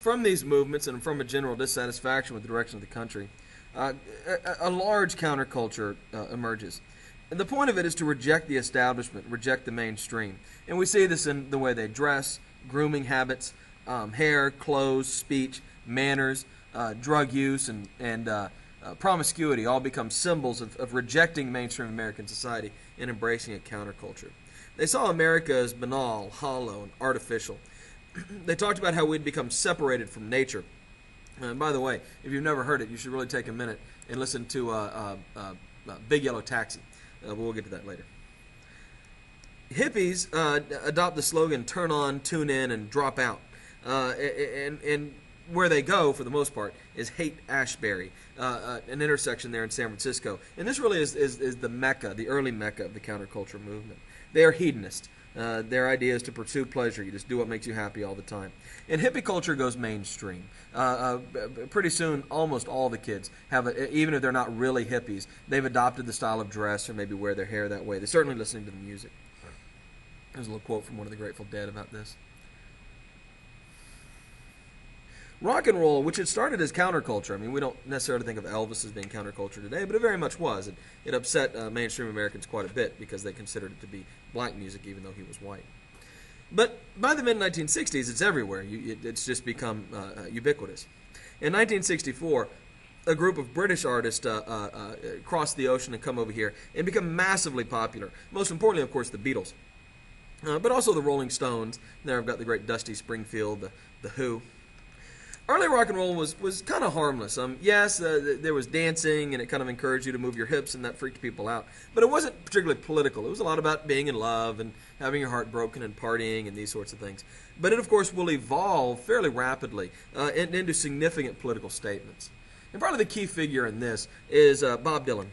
From these movements and from a general dissatisfaction with the direction of the country, uh, a large counterculture emerges. And the point of it is to reject the establishment, reject the mainstream. And we see this in the way they dress, grooming habits, hair, clothes, speech, manners, drug use, and promiscuity all become symbols of rejecting mainstream American society and embracing a counterculture. They saw America as banal, hollow, and artificial. They talked about how we'd become separated from nature. And by the way, if you've never heard it, you should really take a minute and listen to Big Yellow Taxi. But we'll get to that later. Hippies adopt the slogan, turn on, tune in, and drop out. And where they go, for the most part, is Haight-Ashbury, an intersection there in San Francisco. And this really is the Mecca, the early Mecca of the counterculture movement. They are hedonists. Their idea is to pursue pleasure. You just do what makes you happy all the time. And hippie culture goes mainstream. Pretty soon, almost all the kids even if they're not really hippies, they've adopted the style of dress or maybe wear their hair that way. They're certainly listening to the music. There's a little quote from one of the Grateful Dead about this. Rock and roll, which had started as counterculture. I mean, we don't necessarily think of Elvis as being counterculture today, but it very much was. It upset mainstream Americans quite a bit because they considered it to be black music, even though he was white. But by the mid-1960s, it's everywhere. It's just become ubiquitous. In 1964, a group of British artists crossed the ocean and come over here and become massively popular. Most importantly, of course, the Beatles. But also the Rolling Stones. There I've got the great Dusty Springfield, the Who. Early rock and roll was kind of harmless. Yes, there was dancing, and it kind of encouraged you to move your hips, and that freaked people out. But it wasn't particularly political. It was a lot about being in love and having your heart broken and partying and these sorts of things. But it, of course, will evolve fairly rapidly into significant political statements. And probably the key figure in this is Bob Dylan.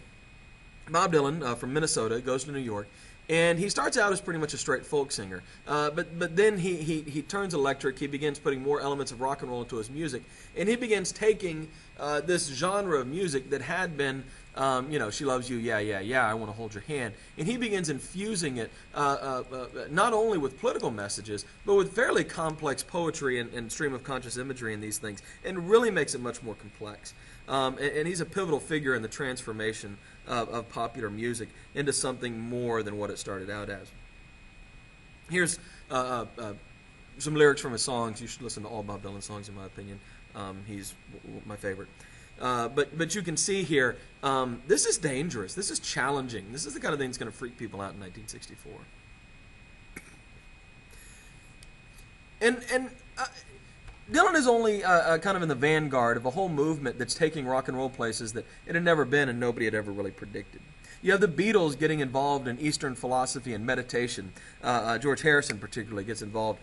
Bob Dylan from Minnesota goes to New York. And he starts out as pretty much a straight folk singer, but then he turns electric. He begins putting more elements of rock and roll into his music, and he begins taking this genre of music that had been, She Loves You, Yeah, Yeah, Yeah, I Want to Hold Your Hand, and he begins infusing it not only with political messages, but with fairly complex poetry and stream of conscious imagery and these things, and really makes it much more complex. And he's a pivotal figure in the transformation of popular music into something more than what it started out as. Here's some lyrics from his songs. You should listen to all Bob Dylan songs, in my opinion. He's my favorite. But you can see here, this is dangerous. This is challenging. This is the kind of thing that's going to freak people out in 1964. And Dylan is only kind of in the vanguard of a whole movement that's taking rock and roll places that it had never been and nobody had ever really predicted. You have the Beatles getting involved in Eastern philosophy and meditation. George Harrison particularly gets involved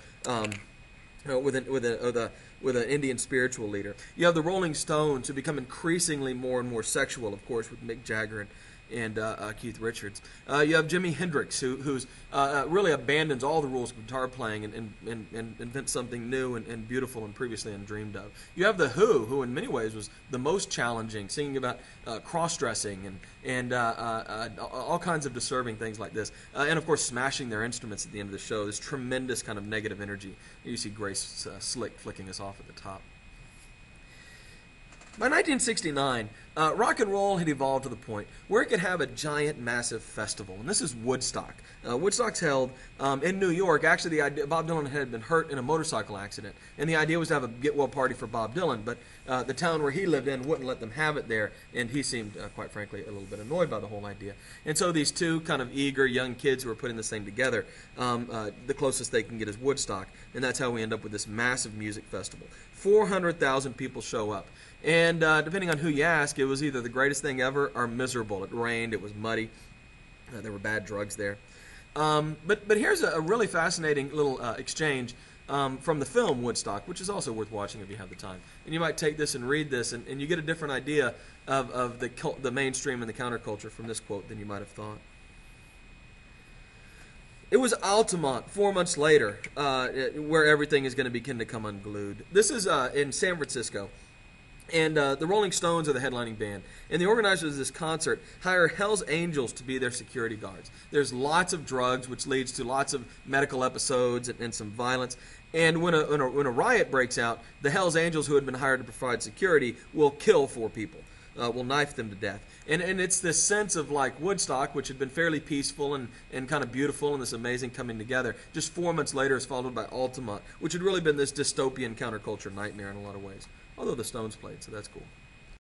with an Indian spiritual leader. You have the Rolling Stones who become increasingly more and more sexual, of course, with Mick Jagger and Keith Richards. You have Jimi Hendrix, who's really abandons all the rules of guitar playing and invents something new and beautiful and previously undreamed of. You have the Who in many ways was the most challenging, singing about cross-dressing and all kinds of disturbing things like this. And, of course, smashing their instruments at the end of the show. This tremendous kind of negative energy. You see Grace Slick flicking us off at the top. By 1969, rock and roll had evolved to the point where it could have a giant, massive festival, and this is Woodstock. Woodstock's held in New York. Actually, the idea, Bob Dylan had been hurt in a motorcycle accident, and the idea was to have a get-well party for Bob Dylan, but the town where he lived in wouldn't let them have it there, and he seemed, quite frankly, a little bit annoyed by the whole idea. And so these two kind of eager young kids who are putting this thing together, the closest they can get is Woodstock, and that's how we end up with this massive music festival. 400,000 people show up. And depending on who you ask, it was either the greatest thing ever or miserable. It rained, it was muddy, there were bad drugs there. But here's a really fascinating little exchange from the film Woodstock, which is also worth watching if you have the time. And you might take this and read this, and you get a different idea of the mainstream and the counterculture from this quote than you might have thought. It was Altamont, 4 months later, where everything is going to begin to come unglued. This is in San Francisco. And the Rolling Stones are the headlining band. And the organizers of this concert hire Hell's Angels to be their security guards. There's lots of drugs, which leads to lots of medical episodes and some violence. And when a riot breaks out, the Hells Angels, who had been hired to provide security, will kill 4 people, will knife them to death. And it's this sense of like Woodstock, which had been fairly peaceful and kind of beautiful and this amazing coming together, just 4 months later is followed by Altamont, which had really been this dystopian counterculture nightmare in a lot of ways. Although the Stones played, so that's cool.